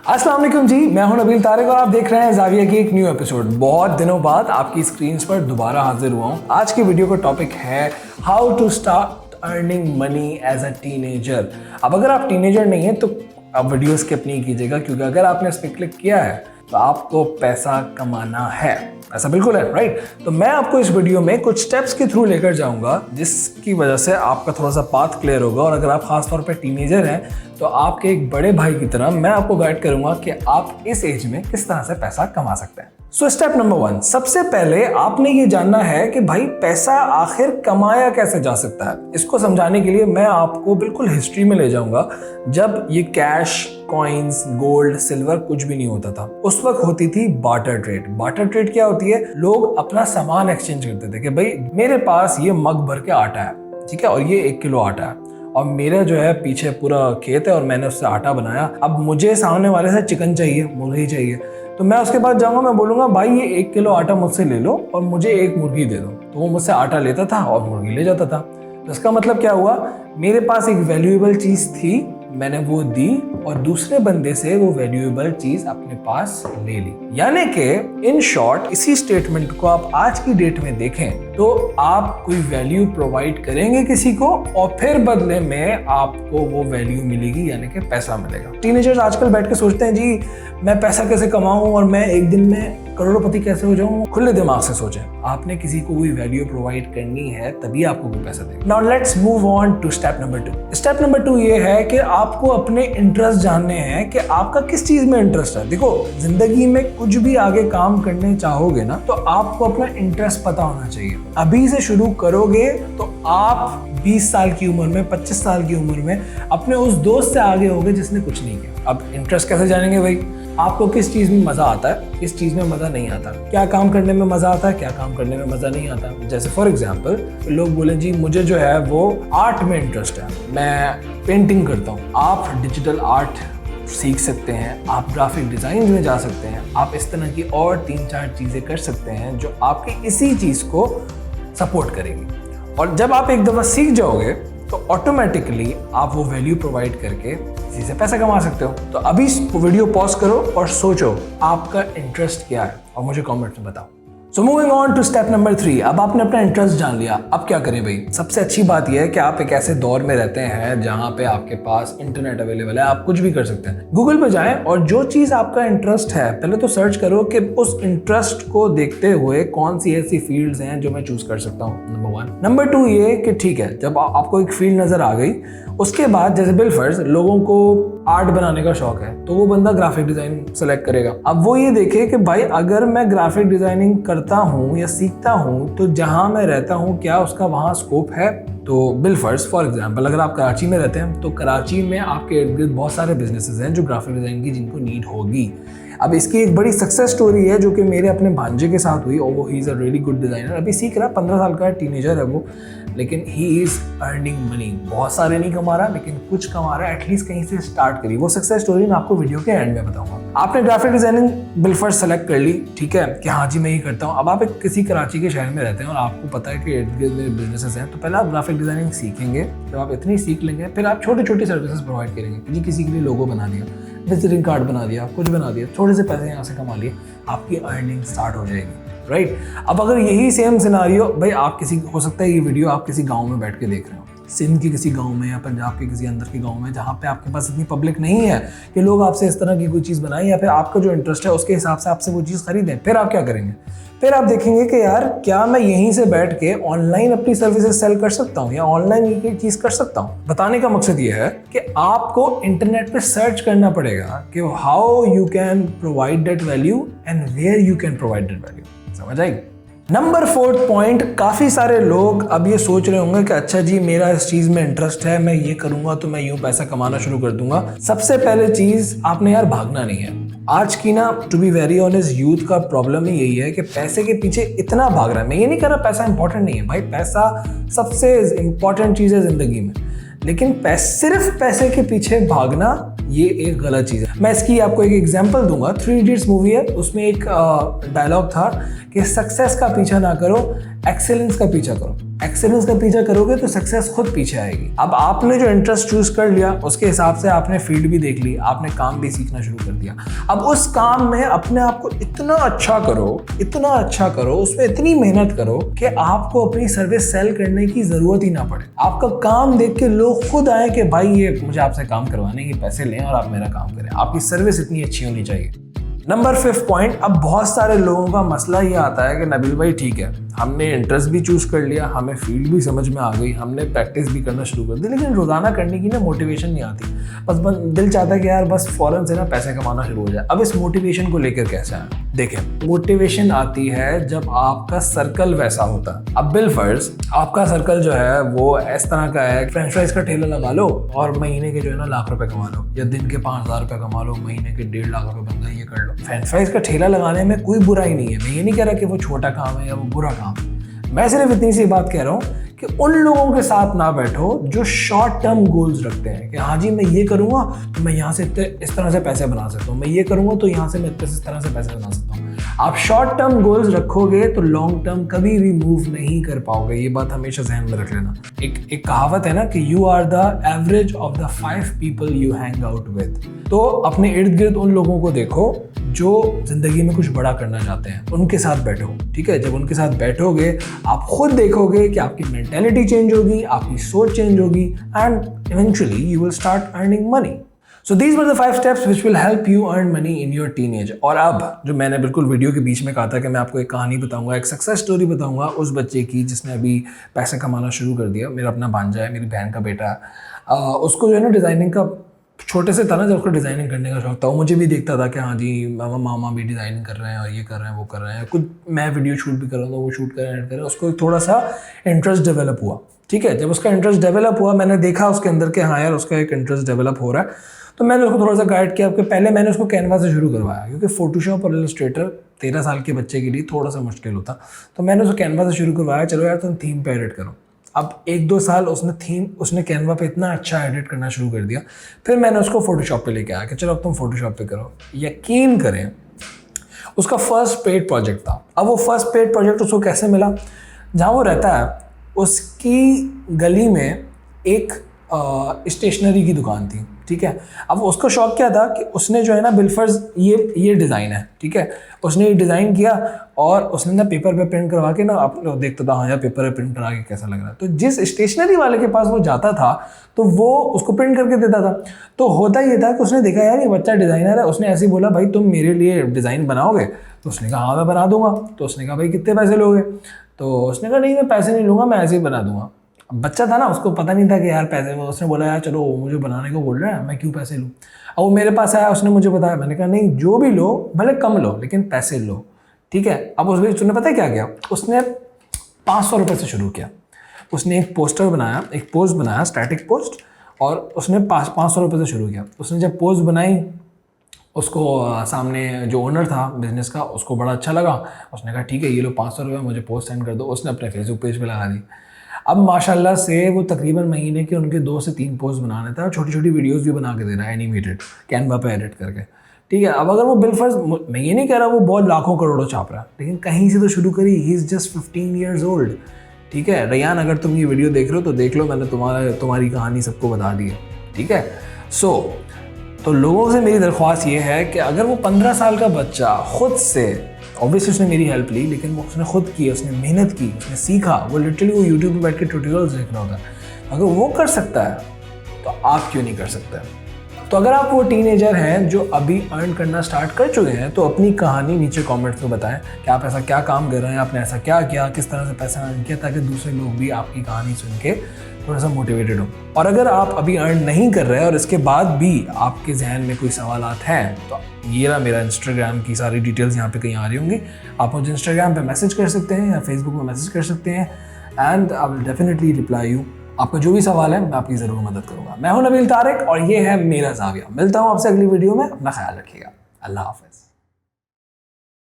अस्सलाम वालेकुम जी, मैं हूं नबील तारिक और आप देख रहे हैं ज़ाविया की एक न्यू एपिसोड। बहुत दिनों बाद आपकी स्क्रीन्स पर दोबारा हाजिर हुआ हूं। आज की वीडियो का टॉपिक है how to start earning money as a teenager. अब अगर आप टीनेजर नहीं हैं तो आप वीडियो स्किप नहीं कीजिएगा, क्योंकि अगर आपने इस पर क्लिक किया है तो आपको पैसा कमाना है, ऐसा बिल्कुल है, राइट। तो मैं आपको इस वीडियो में कुछ स्टेप्स के थ्रू लेकर जाऊंगा जिसकी वजह से आपका थोड़ा सा पाथ क्लियर होगा। और अगर आप खास तौर पे टीनेजर हैं तो आपके एक बड़े भाई की तरह मैं आपको गाइड करूंगा कि आप इस एज में किस तरह से पैसा कमा सकते हैं। सो स्टेप नंबर 1, सबसे पहले आपने ये जानना है कि भाई पैसा आखिर कमाया कैसे जा सकता है। इसको समझाने के लिए मैं आपको बिल्कुल हिस्ट्री में ले जाऊंगा, जब ये कैश, कॉइन्स, गोल्ड, सिल्वर कुछ भी नहीं होता था। उस वक्त होती थी बार्टर ट्रेड। बार्टर ट्रेड क्या होती है? लोग अपना सामान एक्सचेंज करते थे कि भाई मेरे पास ये मग भर के आटा है, ठीक है, और ये 1 किलो आटा है, और मेरा जो है पीछे पूरा खेत है और मैंने उससे आटा बनाया। अब मुझे सामने वाले से चिकन चाहिए, मुर्गी चाहिए, तो मैं उसके पास जाऊंगा, मैं बोलूंगा भाई ये 1 किलो आटा मुझसे ले लो और मुझे 1 मुर्गी दे दो। तो वो मुझसे आटा लेता था और मुर्गी ले जाता था। तो इसका मतलब क्या हुआ? मेरे पास एक वैल्यूएबल चीज थी, मैंने वो दी और दूसरे बंदे से वो वैल्यूएबल चीज अपने पास ले ली। यानी कि इन शॉर्ट इसी स्टेटमेंट को आप आज की डेट में देखें तो आप कोई वैल्यू प्रोवाइड करेंगे किसी को और फिर बदले में आपको वो वैल्यू मिलेगी, यानी कि पैसा मिलेगा। टीनेजर्स आजकल बैठ के सोचते हैं जी मैं पैसा कैसे कमाऊं और मैं एक दिन में करोड़पति कैसे हो जाऊं। खुले दिमाग से सोचें, आपने किसी को कोई वैल्यू प्रोवाइड करनी है तभी आपको कोई पैसा देगा। Now let's move on to step number 2। Step number 2 ये है कि आपको अपने इंटरेस्ट जानने हैं कि आपका किस चीज में इंटरेस्ट है। देखो, जिंदगी में कुछ भी आगे काम करने चाहोगे ना तो आपको अपना इंटरेस्ट पता होना चाहिए। अभी से शुरू करोगे तो आप 20 साल की उम्र में, 25 साल की उम्र में अपने उस दोस्त से आगे होगे जिसने कुछ नहीं किया। अब इंटरेस्ट कैसे जानेंगे भाई? आपको किस चीज में मजा आता है, किस चीज में मजा नहीं आता, क्या काम करने में मजा आता है, क्या काम करने में मजा नहीं आता। जैसे फॉर एग्जांपल लोग बोले जी मुझे जो है वो आर्ट में इंटरेस्ट है, मैं पेंटिंग करता हूँ। आप डिजिटल आर्ट सीख सकते हैं, आप ग्राफिक डिजाइन में जा सकते हैं, आप इस तरह की और 3-4 चीजें कर सकते हैं जो आपकी इसी चीज को सपोर्ट करेगी। और जब आप एक दफा सीख जाओगे तो ऑटोमेटिकली आप वो वैल्यू प्रोवाइड करके इसी से पैसा कमा सकते हो। तो अभी वीडियो पॉज करो और सोचो आपका इंटरेस्ट क्या है और मुझे कमेंट में बताओ। So moving on to step number 3। अब आपने अपना इंटरेस्ट जान लिया, अब क्या करें भाई? सबसे अच्छी बात यह है कि आप एक ऐसे दौर में रहते हैं जहां पे आपके पास इंटरनेट अवेलेबल है, आप कुछ भी कर सकते हैं। गूगल पे जाएं और जो चीज आपका इंटरेस्ट है पहले तो सर्च करो कि उस इंटरेस्ट को देखते हुए कौन सी ऐसी फील्ड्स हैं जो मैं चूज कर सकता हूँ, नंबर 1। नंबर 2 ये कि ठीक है, जब आपको एक फील्ड नजर आ गई, उसके बाद जैसे बिलफर्ज लोगों को आर्ट बनाने का शौक है तो वो बंदा ग्राफिक डिजाइन सेलेक्ट करेगा। अब वो ये देखे कि भाई अगर मैं ग्राफिक डिजाइनिंग करता हूँ या सीखता हूँ तो जहाँ मैं रहता हूँ क्या उसका वहाँ स्कोप है। तो बिलफर्ज फॉर एग्जांपल अगर आप कराची में रहते हैं तो कराची में आपके इर्द गिर्द बहुत सारे बिजनेसेस हैं जो ग्राफिक डिजाइन की जिनको नीड होगी। अब इसकी एक बड़ी सक्सेस स्टोरी है जो कि मेरे अपने भांजे के साथ हुई और वो he is a really good designer. अभी सीख रहा, 15 साल का है, टीनेजर है वो, लेकिन ही इज़ अर्निंग मनी। बहुत सारे नहीं कमा रहा लेकिन कुछ कमा रहा है, एटलीस्ट कहीं से स्टार्ट करी। वो सक्सेस स्टोरी मैं आपको वीडियो के एंड में बताऊंगा। आपने ग्राफिक डिजाइनिंग बिलफर्ज सेलेक्ट कर ली, ठीक है, कि हाँ जी मैं ही करता हूँ। अब आप किसी कराची के शहर में रहते हैं और आपको पता है कि इर्द गिर्द में बिजनेसेस हैं, तो पहले आप ग्राफिक डिजाइनिंग सीखेंगे। जब आप इतनी सीख लेंगे फिर आप छोटी छोटी सर्विसेज प्रोवाइड करेंगे। जी किसी के लिए लोगो बना दिया, विजिटिंग कार्ड बना दिया, कुछ बना दिया, थोड़े से पैसे यहाँ से कमा लिए, आपकी अर्निंग स्टार्ट हो जाएगी, राइट। अब अगर यही सेम सिनारियो भाई आप किसी, हो सकता है ये वीडियो आप किसी गांव में बैठ के देख रहे हो, सिंध के किसी गांव में या पंजाब के किसी अंदर के गांव में जहाँ पे आपके पास इतनी पब्लिक नहीं है कि लोग आपसे इस तरह की कोई चीज़ बनाएं या फिर आपका जो इंटरेस्ट है उसके हिसाब से आपसे वो चीज़ खरीदें। फिर आप क्या करेंगे? फिर आप देखेंगे कि यार क्या मैं यहीं से बैठ के ऑनलाइन अपनी सर्विसेज सेल कर सकता हूँ या ऑनलाइन ये चीज़ कर सकता हूँ। बताने का मकसद ये है कि आपको इंटरनेट पे सर्च करना पड़ेगा कि how you can provide that value and where you can provide that value. समझ आएगी? नंबर 4 पॉइंट, काफ़ी सारे लोग अब ये सोच रहे होंगे कि अच्छा जी मेरा इस चीज़ में इंटरेस्ट है, मैं ये करूँगा तो मैं यूँ पैसा कमाना शुरू कर दूंगा। सबसे पहले चीज़, आपने यार भागना नहीं है। आज की ना to be very honest youth का प्रॉब्लम ही यही है कि पैसे के पीछे इतना भाग रहा है। मैं ये नहीं कह रहा पैसा इंपॉर्टेंट नहीं है भाई, पैसा सबसे इंपॉर्टेंट चीज़ है ज़िंदगी में, लेकिन सिर्फ पैसे के पीछे भागना ये एक गलत चीज़ है। मैं इसकी आपको एक एग्जांपल दूंगा। 3 इडियट्स मूवी है, उसमें एक डायलॉग था कि सक्सेस का पीछा ना करो, एक्सेलेंस का पीछा करो। एक्सेलेंस का पीछा करोगे तो सक्सेस खुद पीछे आएगी। अब आपने जो इंटरेस्ट चूज कर लिया उसके हिसाब से आपने फील्ड भी देख ली, आपने काम भी सीखना शुरू कर दिया। अब उस काम में अपने आप को इतना अच्छा करो, उसमें इतनी मेहनत करो कि आपको अपनी सर्विस सेल करने की जरूरत ही ना पड़े। आपका काम देख के लोग खुद आए कि भाई ये मुझे आपसे काम करवाने के पैसे लें और आप मेरा काम करें। आपकी सर्विस इतनी अच्छी होनी चाहिए। नंबर 5 पॉइंट, अब बहुत सारे लोगों का मसला ये आता है कि नबील भाई ठीक है, हमने इंटरेस्ट भी चूज कर लिया, हमें फील्ड भी समझ में आ गई, हमने प्रैक्टिस भी करना शुरू कर दी, लेकिन रोजाना करने की ना मोटिवेशन नहीं आती। बस दिल चाहता है कि यार बस फौरन से ना पैसे कमाना शुरू हो जाए। अब इस मोटिवेशन को लेकर कैसे आए? देखें, मोटिवेशन आती है जब आपका सर्कल वैसा होता है। अब बिलफर्ज आपका सर्कल जो है वो इस तरह का है, फ्रेंच फ्राइज का ठेला लगा लो और महीने के जो है ना लाख रुपए कमा लो, या दिन के 5,000 रुपए कमा लो, महीने के 1.5 लाख रुपए बन गए, ये कर लो। फ्रेंच फ्राइज का ठेला लगाने में कोई बुराई नहीं है। मैं ये नहीं कह रहा कि वो छोटा काम है या वो बुरा काम है। मैं सिर्फ इतनी सी बात कह रहा हूँ कि उन लोगों के साथ ना बैठो जो शॉर्ट टर्म गोल्स रखते हैं कि हाँ जी मैं ये करूँगा तो मैं यहाँ से इस तरह से पैसे बना सकता हूँ, मैं ये करूँगा तो यहाँ से मैं इस तरह से पैसे बना सकता हूँ। आप शॉर्ट टर्म गोल्स रखोगे तो लॉन्ग टर्म कभी भी मूव नहीं कर पाओगे। ये बात हमेशा ज़हन में रख लेना। एक कहावत है ना कि you are the average of the 5 people you hang out with. तो अपने इर्द गिर्द उन लोगों को देखो जो जिंदगी में कुछ बड़ा करना चाहते हैं, उनके साथ बैठो। ठीक है, जब उनके साथ बैठोगे आप खुद देखोगे कि आपकी मेंटालिटी चेंज होगी, आपकी सोच चेंज होगी, and eventually you will start earning money. So these were the 5 steps which will help you earn money in your teenage। और अब जो मैंने बिल्कुल वीडियो के बीच में कहा था कि मैं आपको एक कहानी बताऊंगा, एक सक्सेस स्टोरी बताऊंगा उस बच्चे की जिसने अभी पैसे कमाना शुरू कर दिया। मेरा अपना भांजा है, मेरी बहन का बेटा है। उसको जो है ना डिज़ाइनिंग का छोटे से था ना, जब उसको डिज़ाइनिंग करने का शौक था, वो मुझे भी देखता था कि हाँ जी मामा भी डिज़ाइनिंग कर रहे हैं और ये कर रहे हैं वो कर रहे हैं। कुछ मैं वीडियो शूट भी कर रहा था, वो शूट कर रहे हैं, एडिट कर रहे हैं। उसको थोड़ा सा इंटरेस्ट डेवलप हुआ। ठीक है, जब उसका इंटरेस्ट डेवलप हुआ मैंने देखा उसके अंदर के हाँ यार उसका एक इंटरेस्ट डेवलप हो रहा है, तो मैंने उसको थोड़ा सा गाइड किया। आपके पहले मैंने उसको कैनवा से शुरू करवाया क्योंकि फोटोशॉप और इलस्ट्रेटर 13 साल के बच्चे के लिए थोड़ा सा मुश्किल होता, तो मैंने उसको कैनवा से शुरू करवाया। चलो यार तुम थीम पे एडिट करो। अब 1-2 साल उसने कैनवा पे इतना अच्छा एडिट करना शुरू कर दिया। फिर मैंने उसको फोटोशॉप पे लेके आया कि चलो अब तुम फोटोशॉप पे करो। यकीन करें उसका फर्स्ट पेड प्रोजेक्ट था। अब वो फर्स्ट पेड प्रोजेक्ट उसको कैसे मिला? जहाँ वो रहता है उसकी गली में एक स्टेशनरी की दुकान थी। ठीक है, अब उसको शौक क्या था कि उसने जो है ना बिलफर्ज ये डिज़ाइन है, ठीक है, उसने ये डिज़ाइन किया और उसने ना पेपर पे प्रिंट करवा के ना आप लोग देखता था हाँ यार पेपर पे प्रिंट करा के कैसा लग रहा है। तो जिस स्टेशनरी वाले के पास वो जाता था तो वो उसको प्रिंट करके देता था। तो होता ये था कि उसने देखा यार ये बच्चा डिज़ाइनर है, उसने ऐसे ही बोला भाई तुम मेरे लिए डिज़ाइन बनाओगे? तो उसने कहा हाँ मैं बना दूंगा। तो उसने कहा भाई कितने पैसे लोगे? तो उसने कहा नहीं मैं पैसे नहीं लूँगा, मैं ऐसे ही बना दूंगा। बच्चा था ना, उसको पता नहीं था कि यार पैसे, उसने बोला यार चलो मुझे बनाने को बोल रहा है मैं क्यों पैसे लूँ। अब वो मेरे पास आया, उसने मुझे बताया, मैंने कहा नहीं जो भी लो भले कम लो लेकिन पैसे लो। ठीक है, अब उस बीच पता है क्या किया? उसने 500 रुपये से शुरू किया। उसने एक पोस्टर बनाया, एक पोस्ट बनाया, स्टैटिक पोस्ट, और उसने 500 रुपये से शुरू किया। उसने जब पोस्ट बनाई उसको सामने जो ओनर था बिज़नेस का उसको बड़ा अच्छा लगा। उसने कहा ठीक है ये लो 500 रुपये मुझे पोस्ट सेंड कर दो। उसने अपने फेसबुक पेज पे लगा दी। अब माशाल्लाह से वो तकरीबन महीने के उनके 2 से 3 पोस्ट बना लेता है और छोटी छोटी वीडियोस भी बना के दे रहा है एनिमेटेड, कैनवा पे एडिट करके। ठीक है, अब अगर वो बिलफर्ज, मैं ये नहीं कह रहा वो बहुत लाखों करोड़ों छाप रहा है, लेकिन कहीं से तो शुरू करी। He is just 15 years old. ठीक है रैयान, अगर तुम ये वीडियो देख रहे हो तो देख लो, मैंने तुम्हारी कहानी सबको बता दी है। ठीक है, तो लोगों से मेरी दरख्वास्त ये है कि अगर वो 15 साल का बच्चा खुद से, ऑब्वियसली उसने मेरी हेल्प ली लेकिन वो उसने खुद की, उसने मेहनत की, उसने सीखा, वो लिटरली वो यूट्यूब पे बैठ के ट्यूटोरियल्स देख रहा होता है। अगर वो कर सकता है तो आप क्यों नहीं कर सकते? तो अगर आप वो टीनेजर हैं जो अभी अर्न करना स्टार्ट कर चुके हैं तो अपनी कहानी नीचे कमेंट्स में बताएं कि आप ऐसा क्या काम कर रहे हैं, आपने ऐसा क्या किया, किस तरह से पैसा अर्न किया, ताकि दूसरे लोग भी आपकी कहानी सुन के थोड़ा सा मोटिवेटेड हो। और अगर आप अभी अर्न नहीं कर रहे हैं और इसके बाद भी आपके जहन में कोई सवालात हैं तो ये रहा मेरा इंस्टाग्राम की सारी डिटेल्स यहाँ पे कहीं आ रही होंगी। आप मुझे इंस्टाग्राम पे मैसेज कर सकते हैं या फेसबुक में मैसेज कर सकते हैं and I will definitely reply you. आपका जो भी सवाल है मैं आपकी ज़रूर मदद करूँगा। मैं हूँ नबील तारिक और ये है मेरा ज़ाविया। मिलता हूँ आपसे अगली वीडियो में। अपना ख्याल रखिएगा। अल्लाह हाफ़िज़।